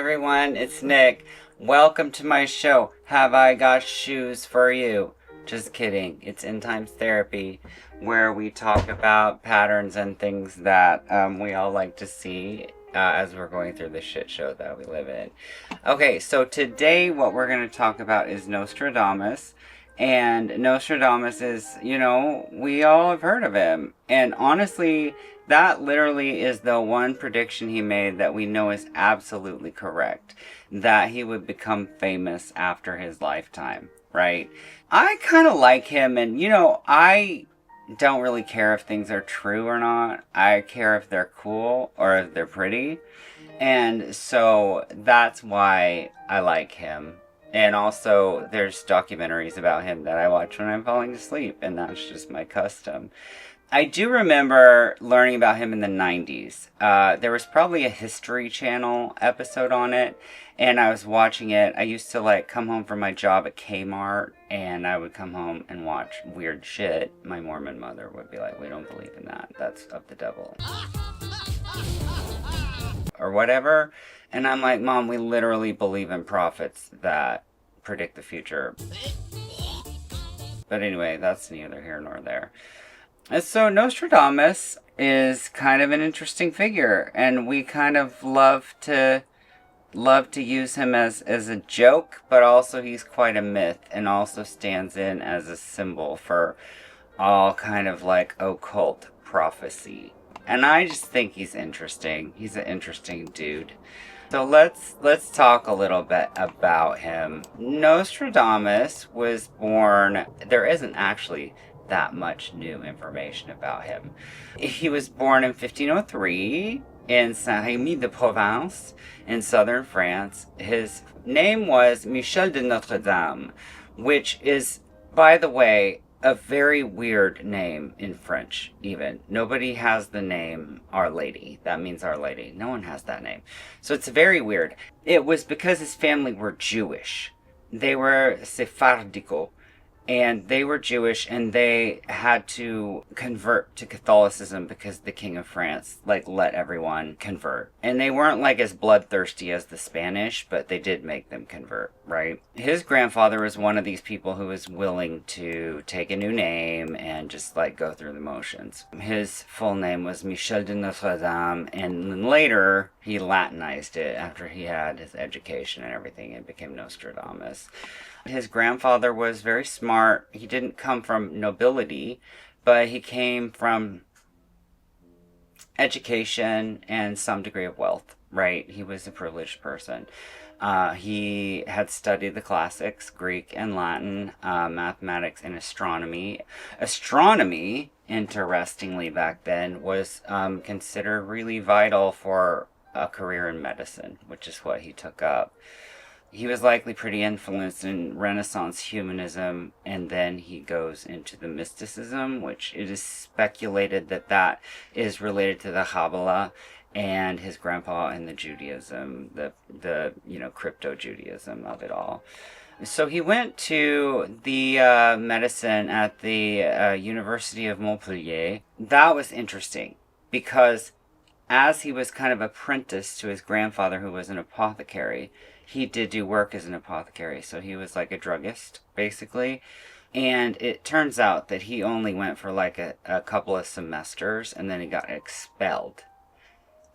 everyone, it's Nick. Welcome to my show, Have I Got Shoes for You? Just kidding, it's End Times Therapy, where we talk about patterns and things that we all like to see as we're going through the shit show that we live in. Okay, so today what we're going to talk about is Nostradamus. And Nostradamus is, we all have heard of him. And honestly, that literally is the one prediction he made that we know is absolutely correct. That he would become famous after his lifetime, right? I kind of like him, and I don't really care if things are true or not. I care if they're cool or if they're pretty. And so that's why I like him. And also, there's documentaries about him that I watch when I'm falling asleep, and that's just my custom. I do remember learning about him in the 90s. There was probably a History Channel episode on it, and I was watching it. I used to, come home from my job at Kmart, and I would come home and watch weird shit. My Mormon mother would be like, we don't believe in that. That's of the devil. Or whatever. And I'm like, Mom, we literally believe in prophets that predict the future. But anyway, that's neither here nor there. And so Nostradamus is kind of an interesting figure, and we kind of love to use him as a joke, but also he's quite a myth, and also stands in as a symbol for all kind of occult prophecy. And I just think he's interesting. He's an interesting dude. So let's talk a little bit about him. Nostradamus was born, there isn't actually that much new information about him. He was born in 1503 in Saint-Rémy-de-Provence in southern France. His name was Michel de Notre Dame, which is, by the way, a very weird name in French, even. Nobody has the name Our Lady. That means Our Lady. No one has that name. So it's very weird. It was because his family were Jewish. They were Sephardico. And they were Jewish, and they had to convert to Catholicism because the King of France, let everyone convert. And they weren't, as bloodthirsty as the Spanish, but they did make them convert, right? His grandfather was one of these people who was willing to take a new name and just, go through the motions. His full name was Michel de Notre Dame, and then later he Latinized it after he had his education and everything and became Nostradamus. His grandfather was very smart. He didn't come from nobility, but he came from education and some degree of wealth, right? He was a privileged person. He had studied the classics, Greek and Latin, mathematics and astronomy. Astronomy, interestingly back then, was considered really vital for a career in medicine, which is what he took up. He was likely pretty influenced in Renaissance humanism, and then he goes into the mysticism, which it is speculated that is related to the Kabbalah and his grandpa and the Judaism, the crypto-Judaism of it all. So he went to the medicine at the University of Montpellier. That was interesting because as he was kind of apprenticed to his grandfather, who was an apothecary, he did do work as an apothecary. So he was like a druggist, basically. And it turns out that he only went for a couple of semesters, and then he got expelled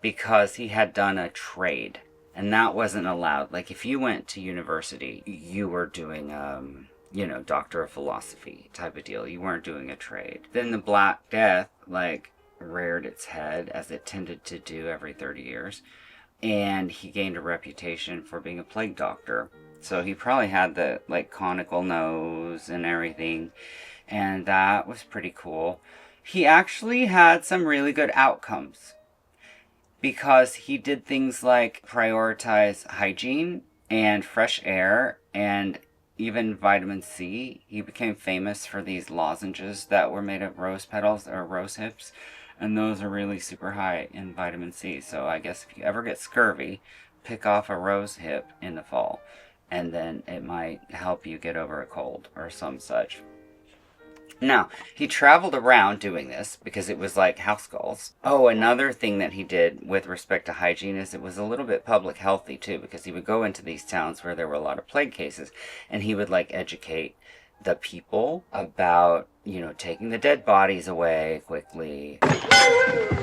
because he had done a trade. And that wasn't allowed. If you went to university, you were doing, Doctor of Philosophy type of deal. You weren't doing a trade. Then the Black Death, reared its head, as it tended to do every 30 years. And he gained a reputation for being a plague doctor. So he probably had the, conical nose and everything. And that was pretty cool. He actually had some really good outcomes, because he did things like prioritize hygiene and fresh air and even vitamin C. He became famous for these lozenges that were made of rose petals or rose hips. And those are really super high in vitamin C. So I guess if you ever get scurvy, pick off a rose hip in the fall. And then it might help you get over a cold or some such. Now, he traveled around doing this because it was like house calls. Oh, another thing that he did with respect to hygiene is it was a little bit public healthy too, because he would go into these towns where there were a lot of plague cases and he would like educate the people about, taking the dead bodies away quickly.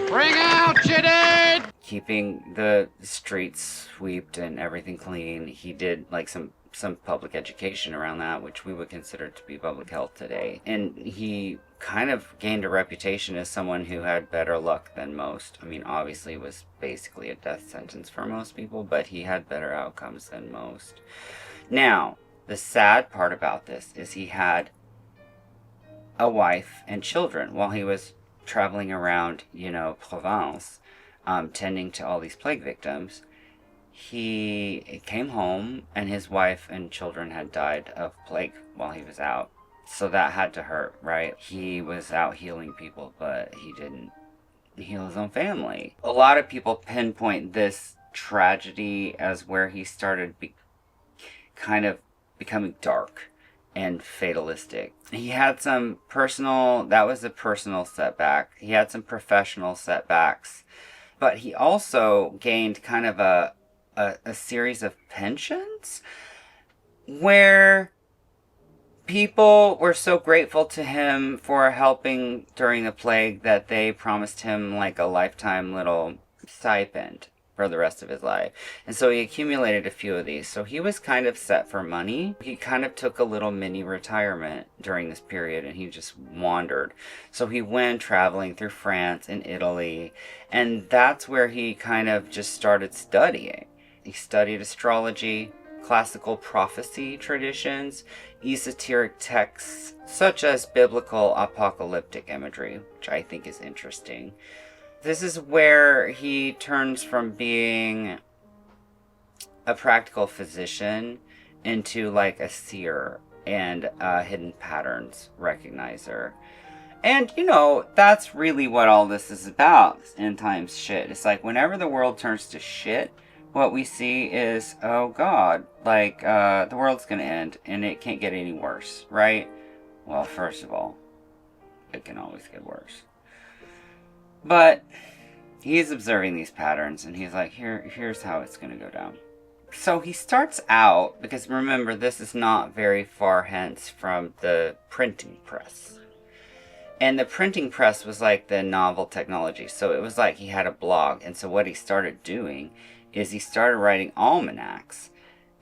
Bring out your dead! Keeping the streets swept and everything clean. He did like some public education around that, which we would consider to be public health today. And he kind of gained a reputation as someone who had better luck than most. I mean, obviously it was basically a death sentence for most people, but he had better outcomes than most. Now, the sad part about this is he had a wife and children while he was traveling around, Provence, tending to all these plague victims. He came home and his wife and children had died of plague while he was out. So that had to hurt, right? He was out healing people, but he didn't heal his own family. A lot of people pinpoint this tragedy as where he started kind of becoming dark and fatalistic. He had some that was a personal setback. He had some professional setbacks, but he also gained kind of a series of pensions where people were so grateful to him for helping during the plague that they promised him like a lifetime little stipend for the rest of his life. And so he accumulated a few of these. So he was kind of set for money. He kind of took a little mini retirement during this period and he just wandered. So he went traveling through France and Italy, and that's where he kind of just started studying. He studied astrology, classical prophecy traditions, esoteric texts such as biblical apocalyptic imagery, which I think is interesting. This is where he turns from being a practical physician into like a seer and a hidden patterns recognizer. And, that's really what all this is about, this end times shit. It's like whenever the world turns to shit, what we see is, oh God, like the world's gonna end and it can't get any worse, right? Well, first of all, it can always get worse. But he's observing these patterns and he's like, here's how it's going to go down. So he starts out, because remember, this is not very far hence from the printing press. And the printing press was like the novel technology. So it was like he had a blog. And so what he started doing is he started writing almanacs.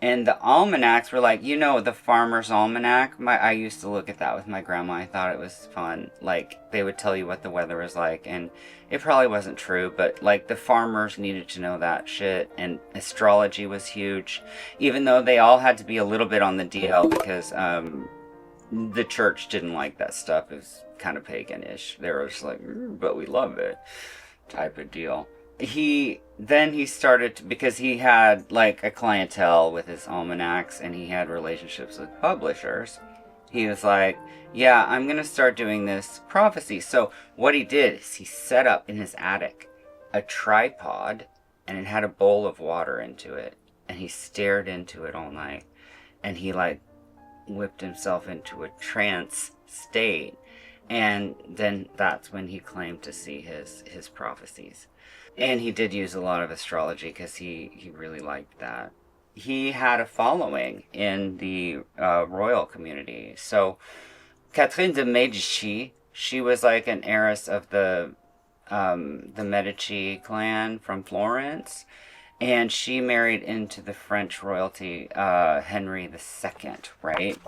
And the almanacs were like, the Farmer's Almanac. I used to look at that with my grandma. I thought it was fun. Like, they would tell you what the weather was like. And it probably wasn't true, but, like, the farmers needed to know that shit. And astrology was huge. Even though they all had to be a little bit on the DL because the church didn't like that stuff. It was kind of pagan-ish. They were just like, but we love it type of deal. He started to, because he had like a clientele with his almanacs and he had relationships with publishers, he was like, yeah, I'm going to start doing this prophecy. So what he did is he set up in his attic a tripod and it had a bowl of water into it. And he stared into it all night. And he like whipped himself into a trance state. And then that's when he claimed to see his prophecies. And he did use a lot of astrology because he really liked that. He had a following in the royal community. So Catherine de Medici, she was like an heiress of the Medici clan from Florence. And she married into the French royalty, Henry II, right?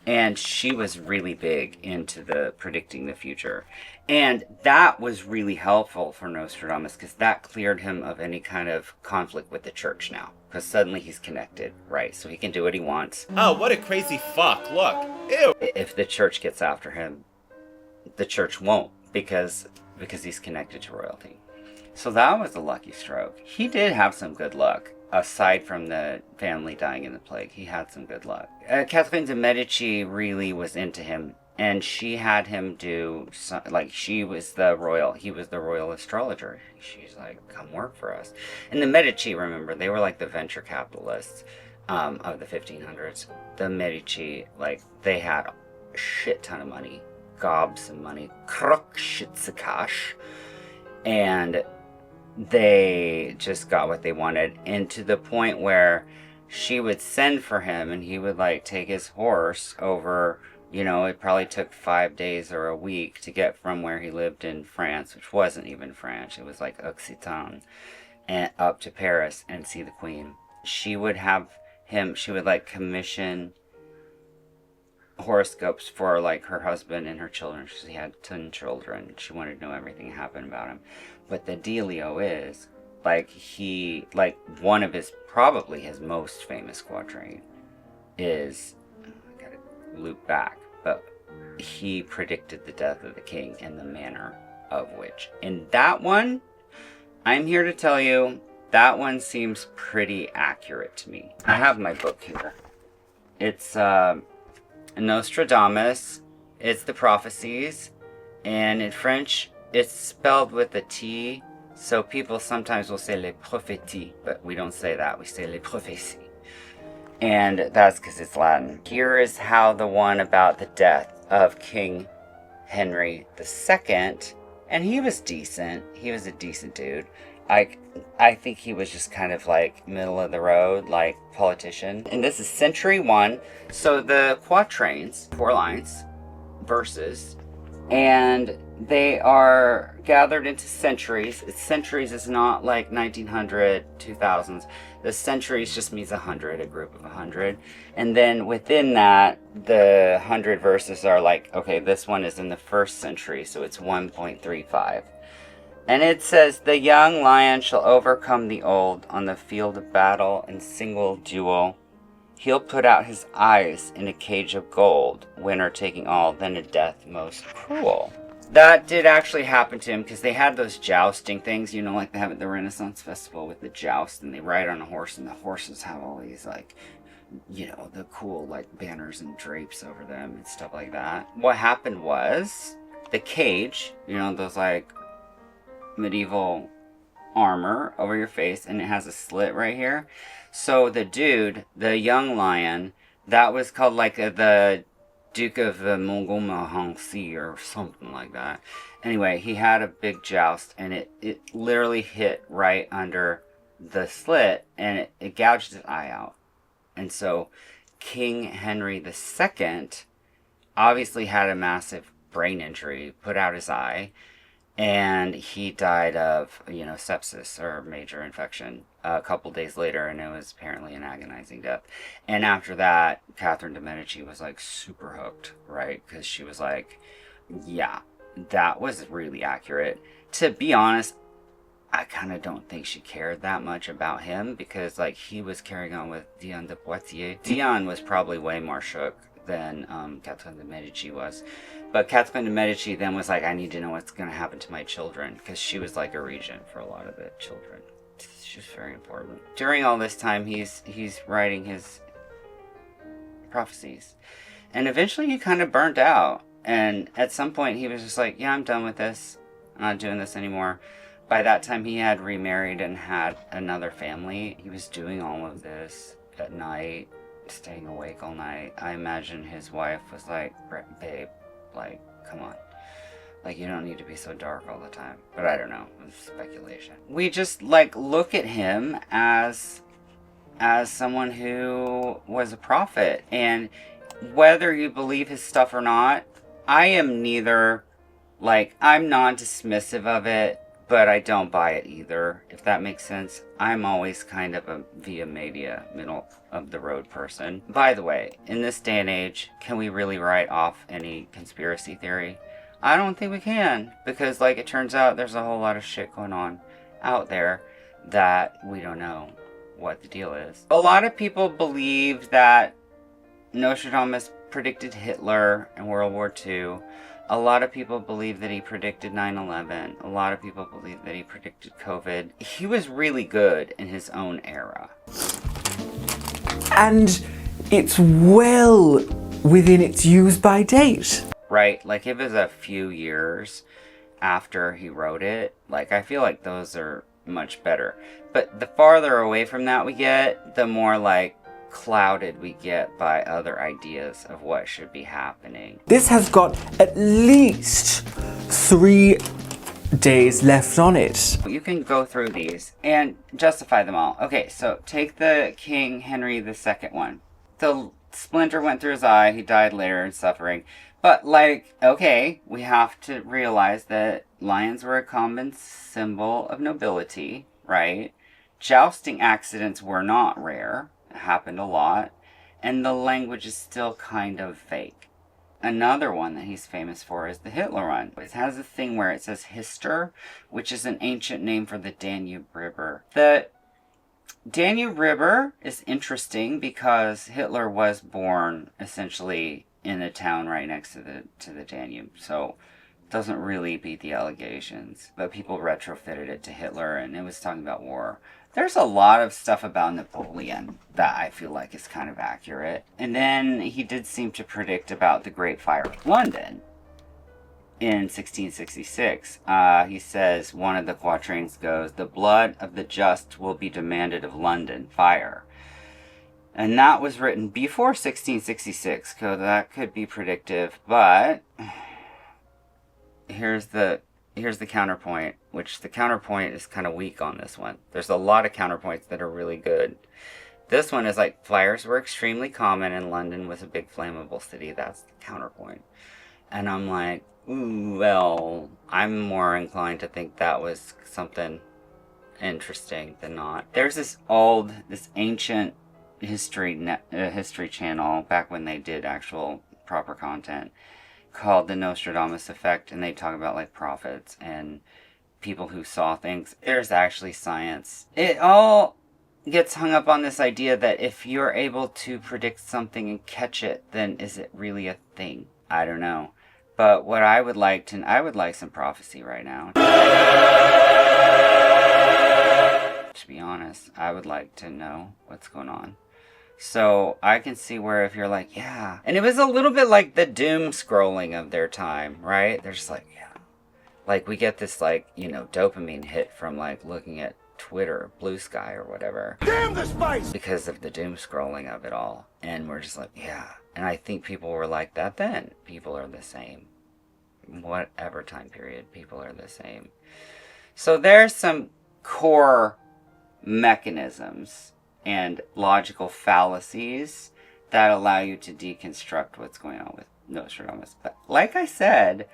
And she was really big into the predicting the future. And that was really helpful for Nostradamus because that cleared him of any kind of conflict with the church now. Because suddenly he's connected, right? So he can do what he wants. Oh, what a crazy fuck. Look. Ew. If the church gets after him, the church won't because he's connected to royalty. So that was a lucky stroke. He did have some good luck. Aside from the family dying in the plague, he had some good luck. Catherine de Medici really was into him, and she had him do, he was the royal astrologer. She's like, come work for us. And the Medici, remember, they were like the venture capitalists of the 1500s. The Medici, they had a shit ton of money. gobs of money, krokshitsakash, and they just got what they wanted, and to the point where she would send for him and he would like take his horse over, it probably took 5 days or a week to get from where he lived in France, which wasn't even French, it was like Occitan, and up to Paris and see the Queen. She would like commission horoscopes for like her husband and her children. She had 10 children. She wanted to know everything that happened about him. But the dealio is, one of probably his most famous quatrain is, I gotta loop back, but he predicted the death of the king and the manner of which. And that one, I'm here to tell you, that one seems pretty accurate to me. I have my book here. It's Nostradamus. It's the prophecies. And in French, it's spelled with a T. So people sometimes will say les prophéties, but we don't say that. We say les prophéties. And that's because it's Latin. Here is how the one about the death of King Henry II, and he was decent. He was a decent dude. I think he was just kind of like middle of the road, like politician. And this is century 1. So the quatrains, 4 lines, verses, and they are gathered into centuries. Centuries is not like 1900, 2000s. The centuries just means 100, a group of 100. And then within that, the 100 verses are like, okay, this one is in the 1st century, so it's 1.35. And it says, the young lion shall overcome the old on the field of battle in single duel. He'll put out his eyes in a cage of gold, winner taking all, then a death most cruel. That did actually happen to him, because they had those jousting things, like they have at the Renaissance Festival with the joust, and they ride on a horse, and the horses have all these, the cool, banners and drapes over them and stuff like that. What happened was, the cage, those, medieval armor over your face, and it has a slit right here. So the dude, the young lion, that was called the Duke of Montmorency or something like that. Anyway, he had a big joust, and it literally hit right under the slit, and it gouged his eye out. And so King Henry II obviously had a massive brain injury, put out his eye, and he died of, sepsis or major infection a couple days later, and it was apparently an agonizing death. And after that, Catherine de Medici was, super hooked, right? Because she was like, yeah, that was really accurate. To be honest, I kind of don't think she cared that much about him, because, he was carrying on with Diane de Poitiers. Diane was probably way more shook than Catherine de Medici was. But Catherine de Medici then was like, I need to know what's going to happen to my children, because she was like a regent for a lot of the children. She was very important. During all this time, he's writing his prophecies. And eventually he kind of burnt out. And at some point he was just like, yeah, I'm done with this. I'm not doing this anymore. By that time he had remarried and had another family. He was doing all of this at night, staying awake all night. I imagine his wife was like, babe, come on. You don't need to be so dark all the time. But I don't know. It's speculation. We just, look at him as someone who was a prophet. And whether you believe his stuff or not, I am neither, I'm non-dismissive of it, but I don't buy it either, if that makes sense. I'm always kind of a via media, middle of the road person. By the way, in this day and age, can we really write off any conspiracy theory? I don't think we can, because it turns out there's a whole lot of shit going on out there that we don't know what the deal is. A lot of people believe that Nostradamus predicted Hitler in World War II. A lot of people believe that he predicted 9/11. A lot of people believe that he predicted COVID. He was really good in his own era. And it's well within its use by date. Right? If it was a few years after he wrote it, I feel like those are much better. But the farther away from that we get, the more clouded we get by other ideas of what should be happening. This has got at least 3 days left on it. You can go through these and justify them all. Okay, so take the King Henry II one. The splinter went through his eye, he died later in suffering. But, like, okay, we have to realize that lions were a common symbol of nobility, right? Jousting accidents were not rare. It happened a lot. And the language is still kind of fake. Another one that he's famous for is the Hitler one. It has a thing where it says Hister, which is an ancient name for the Danube River. The Danube River is interesting because Hitler was born essentially in a town right next to the Danube, so it doesn't really beat the allegations. But people retrofitted it to Hitler, and it was talking about war. There's a lot of stuff about Napoleon that I feel like is kind of accurate. And then he did seem to predict about the Great Fire of London in 1666. He says, one of the quatrains goes, "The blood of the just will be demanded of London fire." And that was written before 1666, so that could be predictive. But here's the counterpoint, which the counterpoint is kind of weak on this one. There's a lot of counterpoints that are really good. This one is like, fires were extremely common and London was a big flammable city. That's the counterpoint. And I'm like, ooh, well, I'm more inclined to think that was something interesting than not. There's this ancient history channel back when they did actual proper content called the Nostradamus effect, and they talk about like prophets and people who saw things. There's actually science. It all gets hung up on this idea that if you're able to predict something and catch it, then is it really a thing? I don't know. But what I would like some prophecy right now. To be honest, I would like to know what's going on. So I can see where if you're like, yeah. And it was a little bit like the doom scrolling of their time, right? They're just like, yeah. Like we get this like, dopamine hit from like looking at Twitter, Blue Sky or whatever. Damn the spice! Because of the doom scrolling of it all. And we're just like, yeah. And I think people were like that then. People are the same. Whatever time period, people are the same. So there's some core mechanisms and logical fallacies that allow you to deconstruct what's going on with Nostradamus. But like I said,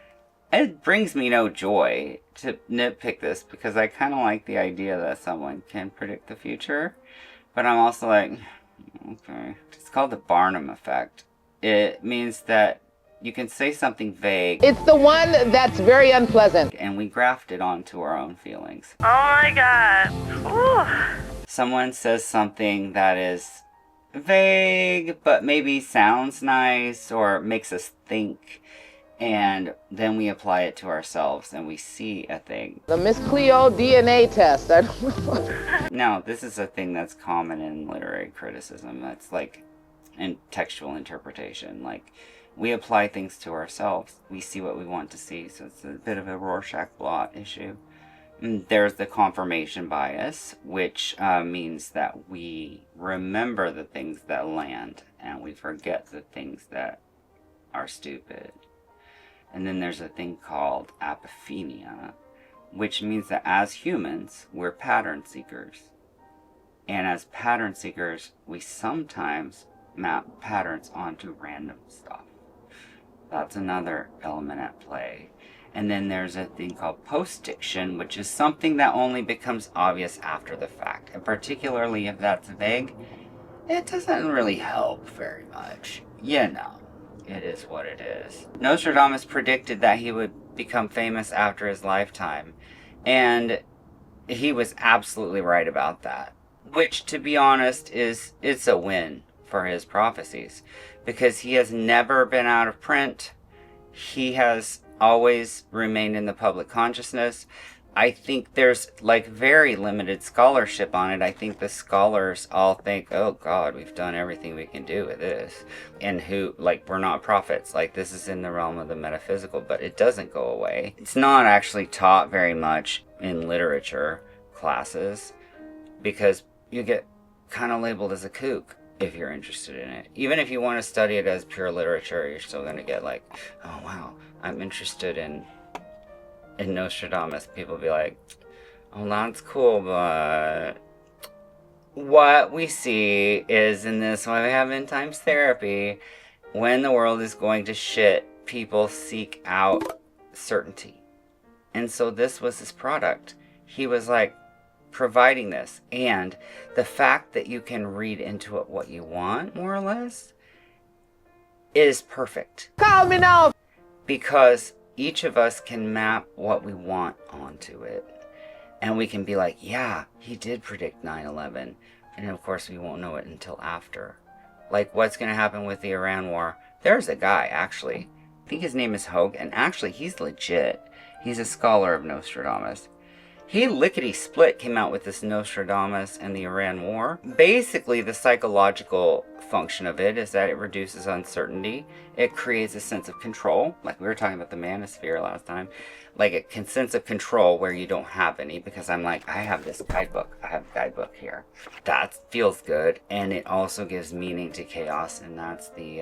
it brings me no joy to nitpick this because I kind of like the idea that someone can predict the future. But I'm also like, okay. It's called the Barnum effect. It means that you can say something vague. It's the one that's very unpleasant. And we graft it onto our own feelings. Oh my god. Ooh. Someone says something that is vague, but maybe sounds nice or makes us think. And then we apply it to ourselves and we see a thing. The Miss Cleo DNA test. I don't know. Now, this is a thing that's common in literary criticism. That's like in textual interpretation. Like, we apply things to ourselves. We see what we want to see. So it's a bit of a Rorschach blot issue. And there's the confirmation bias, which means that we remember the things that land and we forget the things that are stupid. And then there's a thing called apophenia, which means that as humans, we're pattern seekers. And as pattern seekers, we sometimes map patterns onto random stuff. That's another element at play. And then there's a thing called post-diction, which is something that only becomes obvious after the fact. And particularly if that's vague, it doesn't really help very much. It is what it is. Nostradamus predicted that he would become famous after his lifetime. And he was absolutely right about that. Which, to be honest, it's a win for his prophecies. Because he has never been out of print. He has always remained in the public consciousness. I think there's like very limited scholarship on it. I think the scholars all think, oh God, we've done everything we can do with this. And we're not prophets. Like, this is in the realm of the metaphysical, but it doesn't go away. It's not actually taught very much in literature classes because you get kind of labeled as a kook. if you're interested in it. Even if you want to study it as pure literature, you're still going to get like, oh wow, I'm interested in Nostradamus. People be like, oh, that's cool, but what we see is in this, why we have end times therapy, when the world is going to shit, people seek out certainty. And so this was his product. He was like providing this. And the fact that you can read into it what you want, more or less, is perfect. Call me now. Because each of us can map what we want onto it. And we can be like, yeah, he did predict 9/11. And of course, we won't know it until after. Like, what's going to happen with the Iran war? There's a guy, actually. I think his name is Hogue. And actually, he's legit. He's a scholar of Nostradamus. He lickety-split came out with this Nostradamus and the Iran war. Basically, the psychological function of it is that it reduces uncertainty. It creates a sense of control. Like we were talking about the manosphere last time. Like a sense of control where you don't have any. Because I'm like, I have this guidebook. I have a guidebook here. That feels good. And it also gives meaning to chaos. And that's the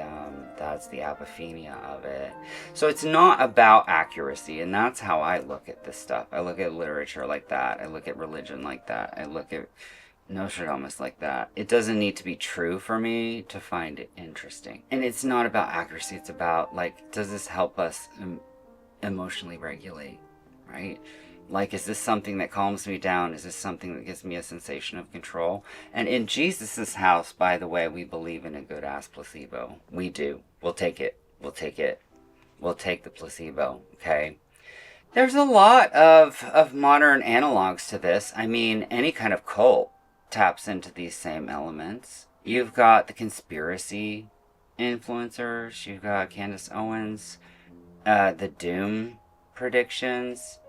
apophenia of it. So it's not about accuracy. And that's how I look at this stuff. I look at literature like that. I look at religion like that. I look at Nostradamus like that. It doesn't need to be true for me to find it interesting. And it's not about accuracy. It's about, like, does this help us emotionally regulate, right? Like, is this something that calms me down? Is this something that gives me a sensation of control? And in Jesus's house, by the way, we believe in a good-ass placebo. We do. We'll take it. We'll take it. We'll take the placebo, okay? There's a lot of modern analogs to this. I mean, any kind of cult taps into these same elements. You've got the conspiracy influencers. You've got Candace Owens. The doom predictions.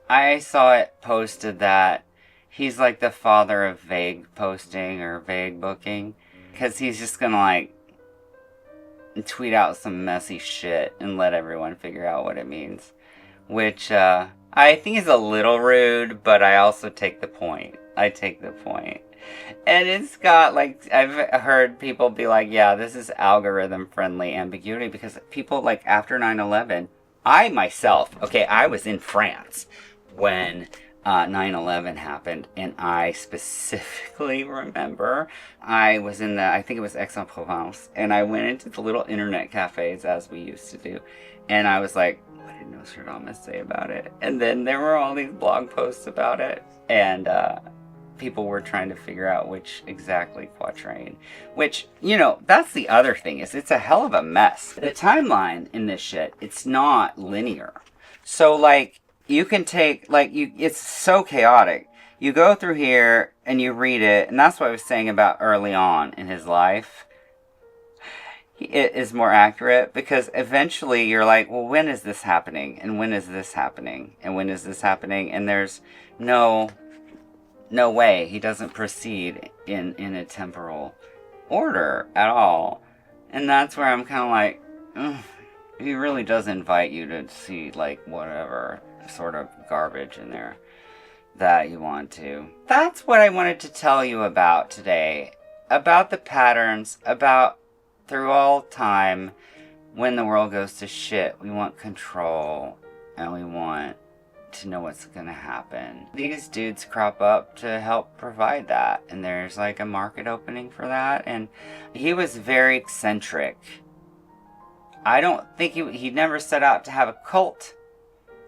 I saw it posted that he's like the father of vague posting or vague booking. Because he's just gonna like tweet out some messy shit and let everyone figure out what it means. Which I think is a little rude, but I also take the point. I take the point. And it's got, like, I've heard people be like, yeah, this is algorithm-friendly ambiguity, because people, like, after 9/11, I myself, okay, I was in France when 9/11 happened, and I specifically remember I was in I think it was Aix-en-Provence, and I went into the little internet cafes, as we used to do, and I was like, what did Nostradamus say about it? And then there were all these blog posts about it, and people were trying to figure out which exactly quatrain. Which, you know, that's the other thing, is it's a hell of a mess. The timeline in this shit, it's not linear. So, like, you can take, like, it's so chaotic. You go through here, and you read it, and that's what I was saying about early on in his life. It is more accurate, because eventually you're like, well, when is this happening? And when is this happening? And when is this happening? And there's no way he doesn't proceed in a temporal order at all. And that's where I'm kind of like, he really does invite you to see, like, whatever sort of garbage in there that you want to. That's what I wanted to tell you about today. About the patterns, about through all time, when the world goes to shit, we want control, and we want to know what's gonna happen. These dudes crop up to help provide that, and there's like a market opening for that. And he was very eccentric. I don't think he never set out to have a cult.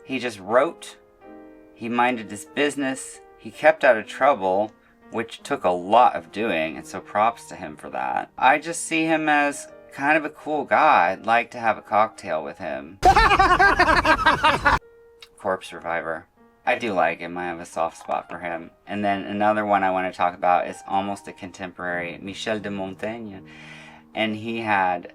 He just wrote. He minded his business. He kept out of trouble, which took a lot of doing, and so props to him for that. I just see him as kind of a cool guy. I'd like to have a cocktail with him. Corpse Reviver. I do like him. I have a soft spot for him. And then another one I want to talk about is almost a contemporary, Michel de Montaigne. And he had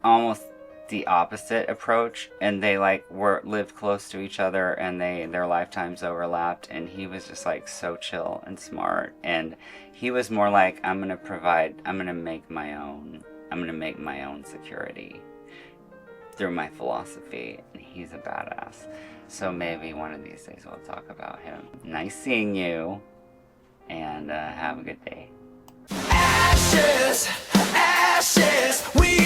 almost the opposite approach, and they like lived close to each other, and their lifetimes overlapped, and he was just like so chill and smart, and he was more like, I'm gonna make my own security through my philosophy, and he's a badass. So maybe one of these days we'll talk about him. Nice seeing you, and have a good day. ashes, ashes. We